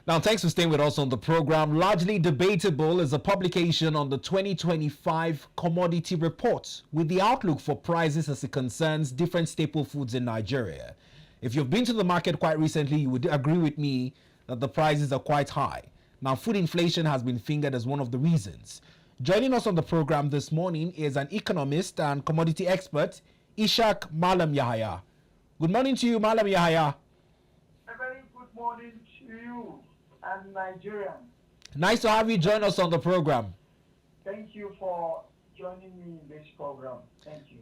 Now, thanks for staying with us on the program. Largely Debatable is a publication on the 2025 Commodity Report with the outlook for prices as it concerns different staple foods in Nigeria. If you've been to the market quite recently, you would agree with me that the prices are quite high. Now, food inflation has been fingered as one of the reasons. Joining us on the program this morning is an economist and commodity expert, Ishaq Mallam Yahaya. Good morning to you, Mallam Yahaya. A very good morning to you and Nigerians. Nice to have you join us on the program. Thank you for joining me in this program. Thank you.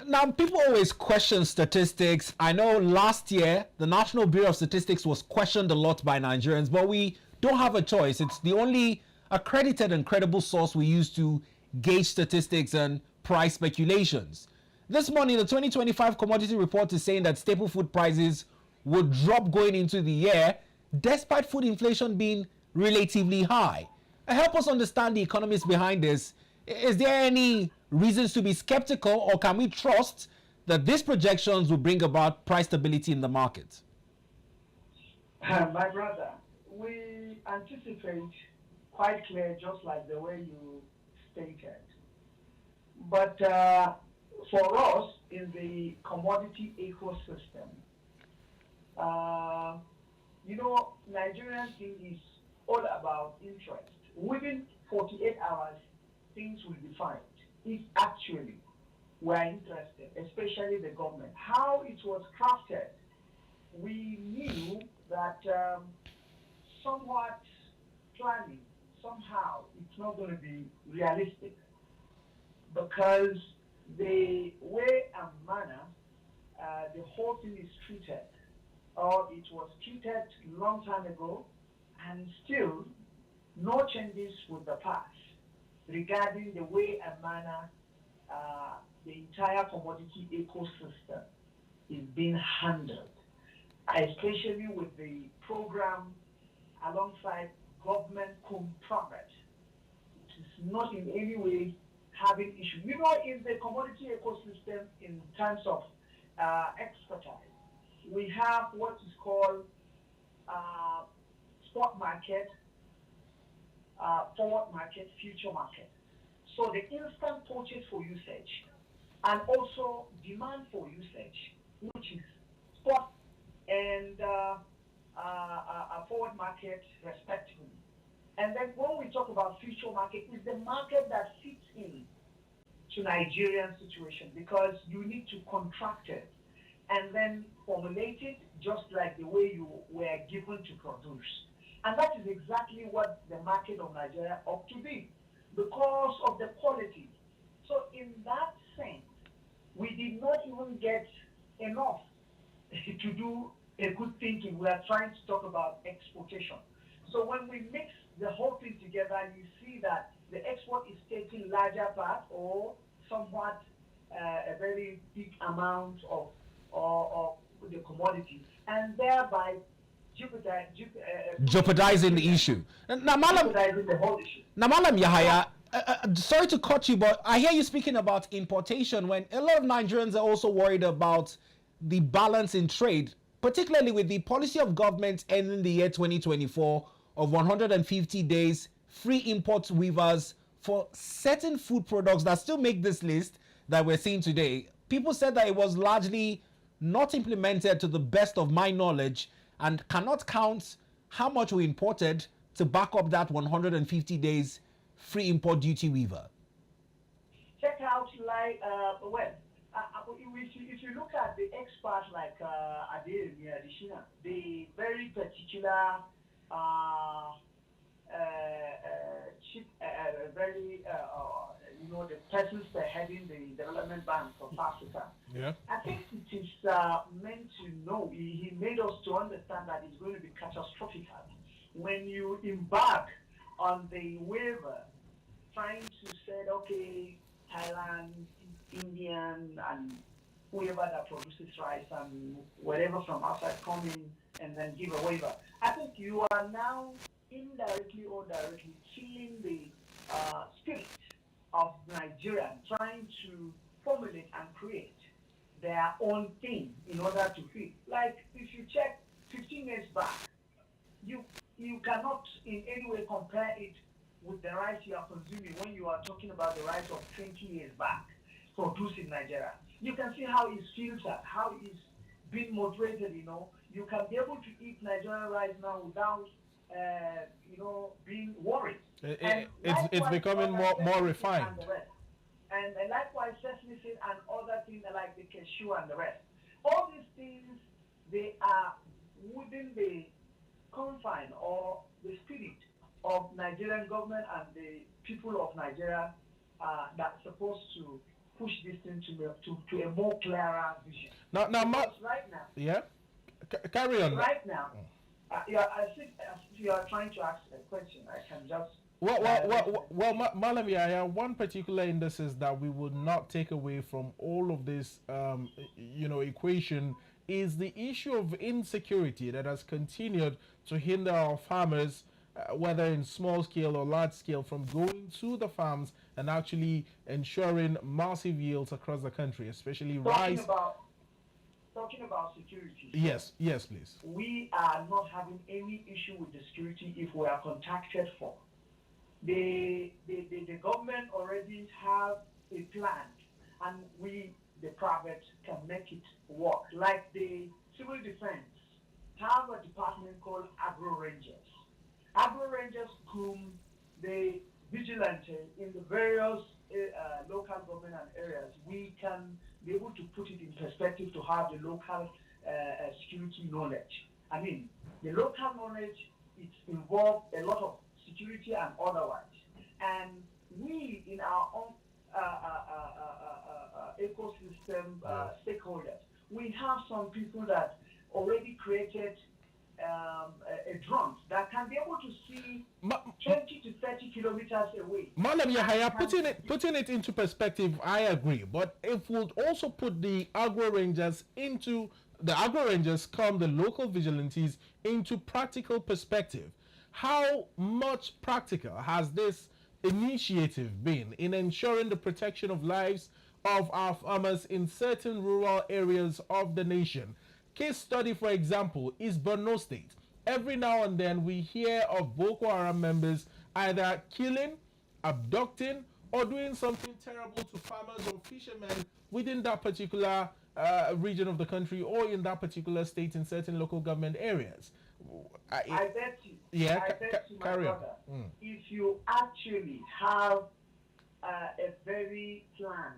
Now, people always question statistics. I know last year, the National Bureau of Statistics was questioned a lot by Nigerians, but we don't have a choice. It's the only accredited and credible source we use to gauge statistics and price speculations. This morning, the 2025 Commodity Report is saying that staple food prices would drop going into the year, despite food inflation being relatively high. Help us understand the economics behind this. Is there any reasons to be skeptical, or can we trust that these projections will bring about price stability in the market? My brother, we anticipate quite clear, just like the way you stated. But for us in the commodity ecosystem, Nigerian thing is all about interest. Within 48 hours, things will be fine. If actually we are interested, especially the government, how it was crafted, we knew that somewhat planning, somehow, it's not going to be realistic because the way and manner the whole thing is treated, or it was treated long time ago, and still no changes with the past regarding the way and manner the entire commodity ecosystem is being handled, especially with the program alongside government compromise. It is not in any way having issue. In the commodity ecosystem, in terms of expertise, we have what is called spot market, forward market, future market. So the instant purchase for usage and also demand for usage, which is spot and forward market respectively. And then when we talk about future market, it's the market that fits in to Nigerian situation, because you need to contract it and then formulate it just like the way you were given to produce. And that is exactly what the market of Nigeria ought to be, because of the quality. So in that sense, we did not even get enough to do a good thing. We are trying to talk about exportation. So when we mix the whole thing together, you see that the export is taking larger part, or somewhat a very big amount of the commodity, and thereby jeopardizing the issue. Now, Mallam Yahaya, sorry to cut you, but I hear you speaking about importation when a lot of Nigerians are also worried about the balance in trade, particularly with the policy of government ending the year 2024 of 150 days free import waivers for certain food products that still make this list that we're seeing today. People said that it was largely not implemented to the best of my knowledge, and cannot count how much we imported to back up that 150 days free import duty waiver. Check out if you look at the experts like ADBN, the very particular the person spearheading the development bank of Africa. Yeah. I think it is meant to know. He made us to understand that it's going to be catastrophic when you embark on the waiver, trying to say, okay, Thailand, Indian, and whoever that produces rice and whatever from outside come in and then give a waiver. I think you are now indirectly or directly killing the spirit of Nigeria, trying to formulate and create their own thing in order to fit. Like if you check 15 years back, you cannot in any way compare it with the rice you are consuming when you are talking about the rice of 20 years back produced in Nigeria. You can see how it's filtered, how it's been moderated, You can be able to eat Nigerian rice now without, being worried. It's becoming more refined. And likewise, sesame seed and other things like the cashew and the rest. All these things, they are within the confine or the spirit of Nigerian government and the people of Nigeria that's supposed to push this thing to a more clearer vision. Now, right now, yeah, carry on. Right now, I think you are trying to ask a question. I can just. Mallam Yahaya, one particular indices that we would not take away from all of this, equation is the issue of insecurity that has continued to hinder our farmers, whether in small scale or large scale, from going to the farms and actually ensuring massive yields across the country, especially rice. Talking about security. Yes, please. We are not having any issue with the security if we are contacted for. The government already have a plan, and we, the private, can make it work. Like the civil defense have a department called Agro Rangers. Agro Rangers groom the vigilante in the various local government and areas. We can be able to put it in perspective to have the local security knowledge. I mean, the local knowledge, it involves a lot of security and otherwise. And we, in our own ecosystem stakeholders, we have some people that already created a drone that can be able to see 20 to 30 kilometers away. Mallam Yahaya, putting it into perspective, I agree. But if we'll also put the agro rangers come the local vigilantes into practical perspective, how much practical has this initiative been in ensuring the protection of lives of our farmers in certain rural areas of the nation? Case study, for example, is Borno State. Every now and then we hear of Boko Haram members either killing, abducting, or doing something terrible to farmers or fishermen within that particular region of the country or in that particular state in certain local government areas. I bet you. Yeah, I bet you, my carry brother, on. if you actually have a very plan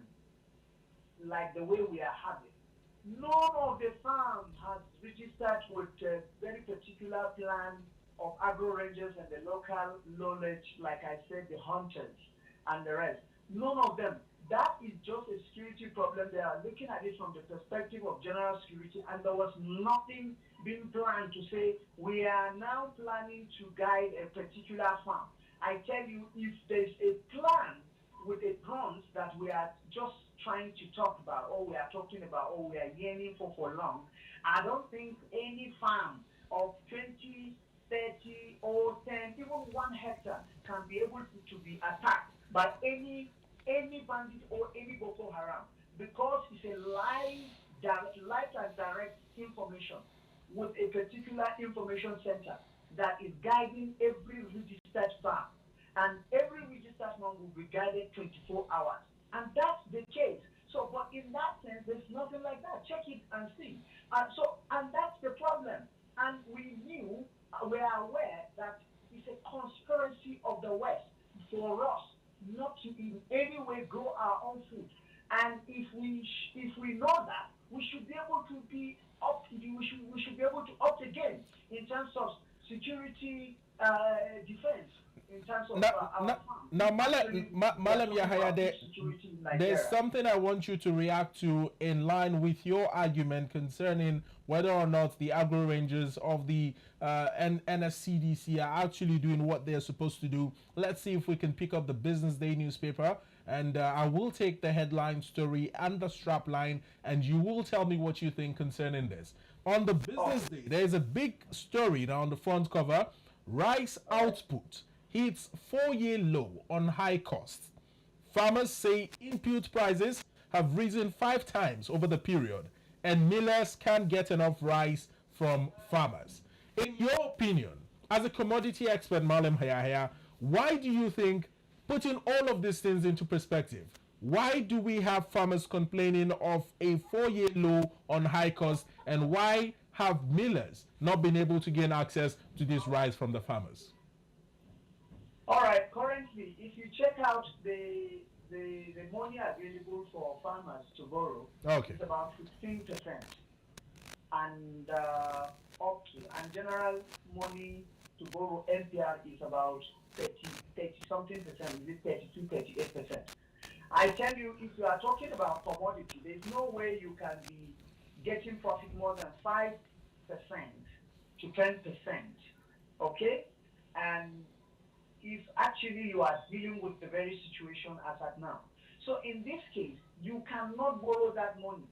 like the way we are having, none of the farms has registered with a very particular plan of agro rangers and the local knowledge, like I said, the hunters and the rest. None of them. That is just a security problem. They are looking at it from the perspective of general security, and there was nothing being planned to say we are now planning to guide a particular farm. I tell you, if there's a plan with the drones that we are just trying to talk about, or we are talking about, or we are yearning for long, I don't think any farm of 20, 30, or 10, even 1 hectare can be able to be attacked by any bandit or any Boko Haram, because it's a live and direct information with a particular information center that is guiding every registered farm. And every registered farm will be guided 24 hours. And that's the case. So, but in that sense, there's nothing like that. Check it and see. And that's the problem. And we are aware that it's a conspiracy of the West for us not to in any way grow our own food. And if we know that, we should be able to be up. We should be able to up the game in terms of security, defense. In terms of now, Mallam Yahaya, there's something I want you to react to in line with your argument concerning whether or not the agro rangers of the NSCDC are actually doing what they're supposed to do. Let's see if we can pick up the Business Day newspaper, and I will take the headline story and the strap line, and you will tell me what you think concerning this. On the Business Day, there's a big story now on the front cover. Rice output hits 4-year low on high costs. Farmers say input prices have risen 5 times over the period, and millers can't get enough rice from farmers. In your opinion, as a commodity expert, Mallam Yahaya, why do you think, putting all of these things into perspective, why do we have farmers complaining of a 4-year low on high cost, and why have millers not been able to gain access to this rise from the farmers? All right, currently, if you check out the money available for farmers to borrow, Okay. it's about 15%. And up to, and general money to borrow NPR is about 30 something percent, is it 32, 38%. I tell you, if you are talking about commodity, there's no way you can be getting profit more than 5% to 10%, okay? And if actually you are dealing with the very situation as at now. So in this case, you cannot borrow that money.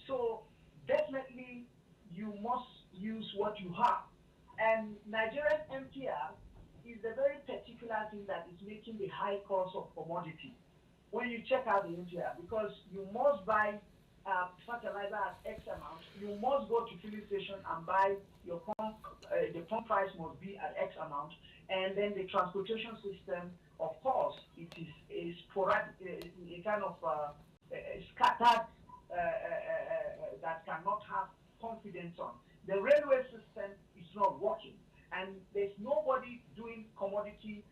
So definitely you must use what you have. And Nigerian MPR is a very particular thing that is making the high cost of commodity. When you check out the MPR, because you must buy fertilizer at X amount, you must go to filling station and buy your pump, the pump price must be at X amount, and then the transportation system, of course, it is sporadic, a kind of scattered that cannot have confidence on. The railway system is not working, and there's nobody doing commodity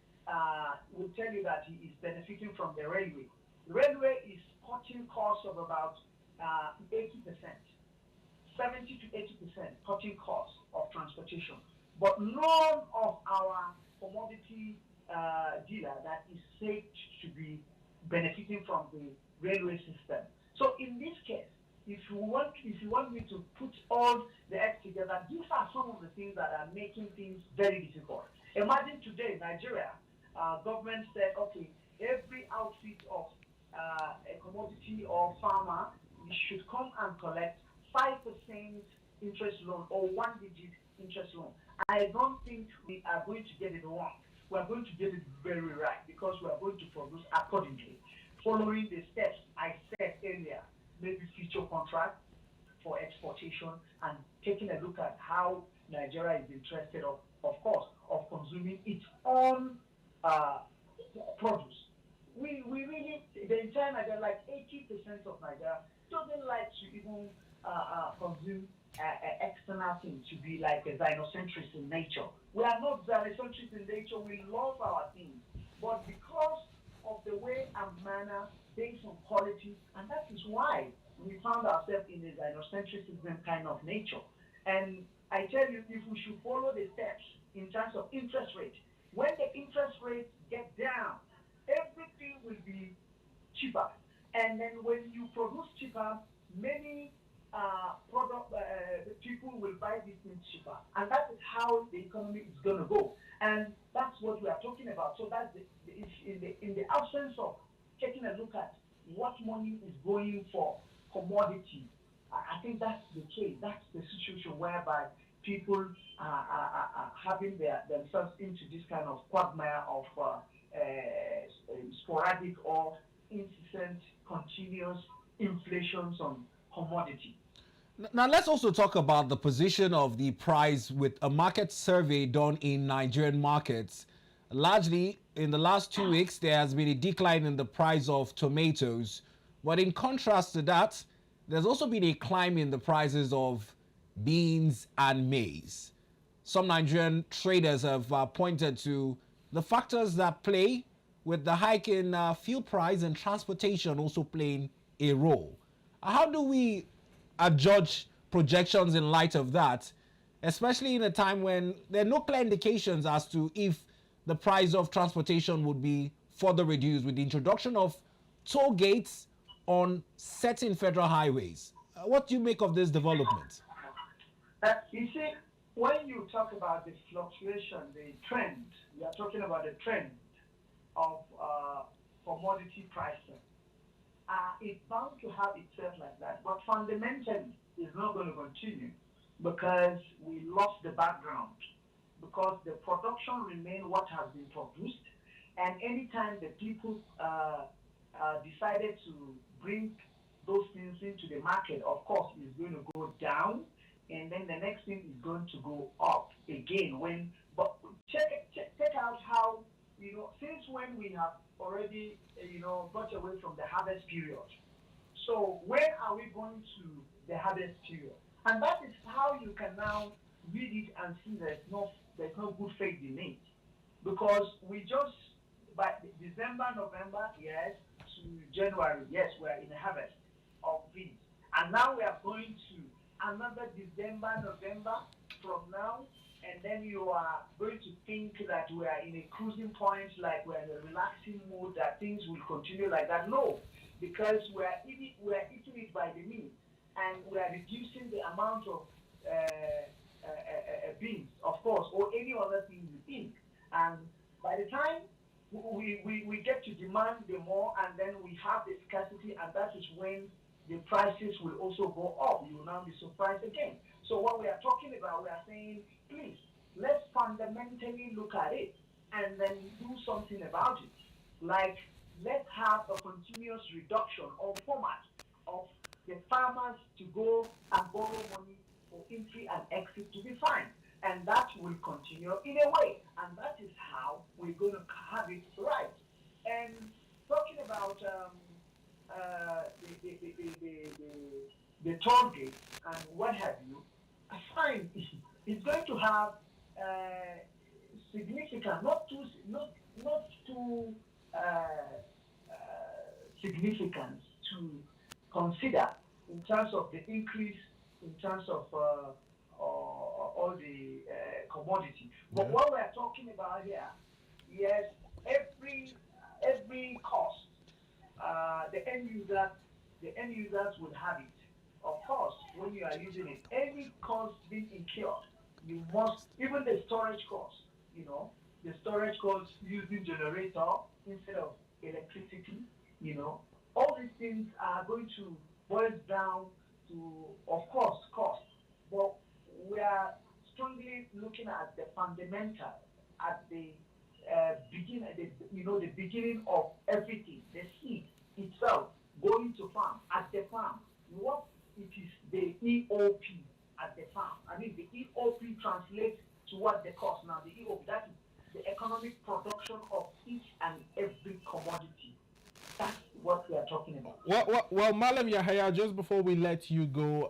will tell you that he is benefiting from the railway. The railway is cutting costs of about 80%, 70 to 80% cutting costs of transportation. But none of our commodity dealer that is said to be benefiting from the railway system. So in this case, if you want me to put all the eggs together, these are some of the things that are making things very difficult. Imagine today, Nigeria, government said, okay, every outfit of a commodity or farmer should come and collect 5% interest loan or 1-digit interest loan. I don't think we are going to get it wrong. We are going to get it very right, because we are going to produce accordingly, following the steps I said earlier. Maybe future contract for exportation, and taking a look at how Nigeria is interested, of course, of consuming its own produce. We really, the entire Nigeria, like 80% of Nigeria, doesn't like to even consume external things, to be like a xenocentrist in nature. We are not xenocentrist in nature, we love our things. But because of the way and manner based on quality, and that is why we found ourselves in a xenocentrism kind of nature. And I tell you, if we should follow the steps in terms of interest rate, when the interest rates get down, everything will be cheaper. And then when you produce cheaper, many people will buy these things cheaper. And that is how the economy is going to go. And that's what we are talking about. So that's in the absence of taking a look at what money is going for commodity, I think that's the case. That's the situation whereby people are having themselves into this kind of quagmire of sporadic or incessant, continuous inflations on commodity. Now, let's also talk about the position of the price with a market survey done in Nigerian markets. Largely, in the last 2 weeks, there has been a decline in the price of tomatoes. But in contrast to that, there's also been a climb in the prices of beans and maize. Some Nigerian traders have pointed to the factors that play, with the hike in fuel price and transportation also playing a role. How do we judge projections in light of that, especially in a time when there are no clear indications as to if the price of transportation would be further reduced with the introduction of toll gates on certain federal highways? What do you make of this development? You see, when you talk about the fluctuation, the trend, we are talking about the trend of commodity pricing. It's bound to have itself like that, but fundamentally, it's not going to continue, because we lost the background, because the production remained what has been produced, and anytime the people decided to bring those things into the market, of course, it's going to go down, and then the next thing is going to go up again. But check out how, since when we have already, got away from the harvest period. So when are we going to the harvest period? And that is how you can now read it and see there's no good faith in it. Because we just, by December, November, yes, to January, yes, we are in a harvest of beans. And now we are going to another December, November from now, and then you are going to think that we are in a cruising point, like we're in a relaxing mood, that things will continue like that. No, because we are eating it by the minute, and we are reducing the amount of beans, of course, or any other thing you think. And by the time we get to demand the more, and then we have the scarcity, and that is when the prices will also go up. You will now be surprised again. So what we are talking about, we are saying, please, let's fundamentally look at it and then do something about it. Like, let's have a continuous reduction or format of the farmers to go and borrow money for entry and exit to be fine. And that will continue in a way. And that is how we're going to have it right. And talking about the toll gate and what have you, I find it's going to have significant, not too significant to consider in terms of the increase in terms of all the commodity. But what we are talking about here, yes, every cost, the end users will have it. Of course, when you are using it, any cost being incurred, you must, even the storage cost, the storage cost using generator instead of electricity, all these things are going to boil down to, of course, cost. But we are strongly looking at the fundamental, at the beginning, the beginning of everything, the seed itself, going to farm, at the farm. What it is, the EOP at the farm. I mean, the EOP translates to what the cost. Now, the EOP, that is the economic production of each and every commodity. That's what we are talking about. Well, Mallam Yahaya, just before we let you go,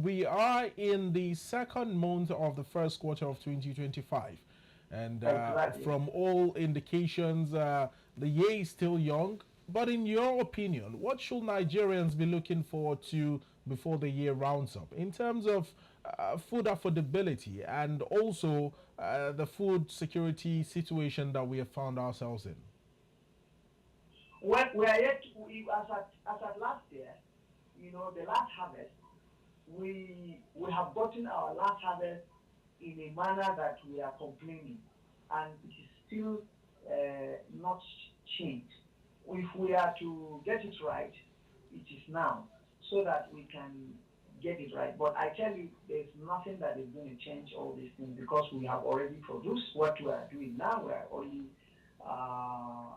we are in the second month of the first quarter of 2025. And exactly. From all indications, the year is still young. But in your opinion, what should Nigerians be looking forward to before the year rounds up in terms of food affordability and also the food security situation that we have found ourselves in? When we are yet, as at last year, the last harvest, we have gotten our last harvest in a manner that we are complaining, and it is still not changed. If we are to get it right, it is now, so that we can get it right. But I tell you, there's nothing that is going to change all these things, because we have already produced what we are doing now. We are already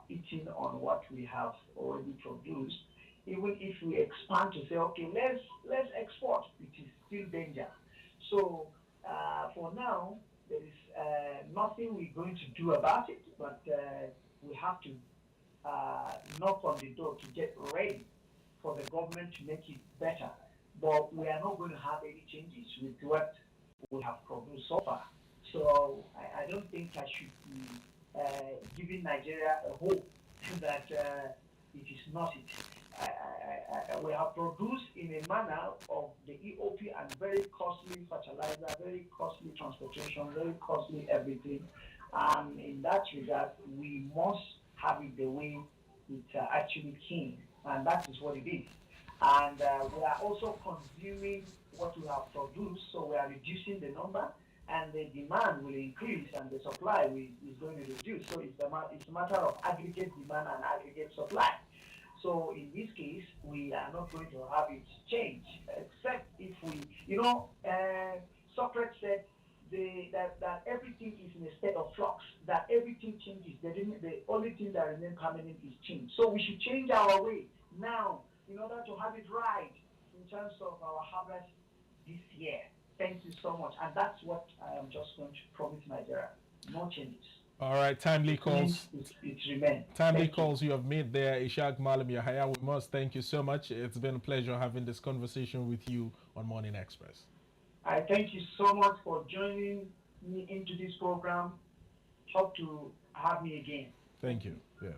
eating on what we have already produced. Even if we expand to say, okay, let's export, it is still danger. So for now, there is nothing we're going to do about it, but we have to knock on the door to get ready for the government to make it better. But we are not going to have any changes with what we have produced so far. So I don't think I should be giving Nigeria a hope that it is not it. We have produced in a manner of the EOP and very costly fertilizer, very costly transportation, very costly everything. And in that regard, we must have it the way it actually came, and that is what it is. And we are also consuming what we have produced, so we are reducing the number, and the demand will increase, and the supply is going to reduce. So it's a matter of aggregate demand and aggregate supply. So in this case, we are not going to have it change, except if we, Socrates said that everything is in a state of flux, that everything changes. The only thing that remains permanent is change. So we should change our way now in order to have it right in terms of our harvest this year. Thank you so much. And that's what I am just going to promise Nigeria. no changes. All right, timely calls. It remains. Timely calls you have made there, Ishaq, Mallam, Yahaya. We must thank you so much. It's been a pleasure having this conversation with you on Morning Express. I thank you so much for joining me into this program. Hope to have me again. Thank you. Yeah.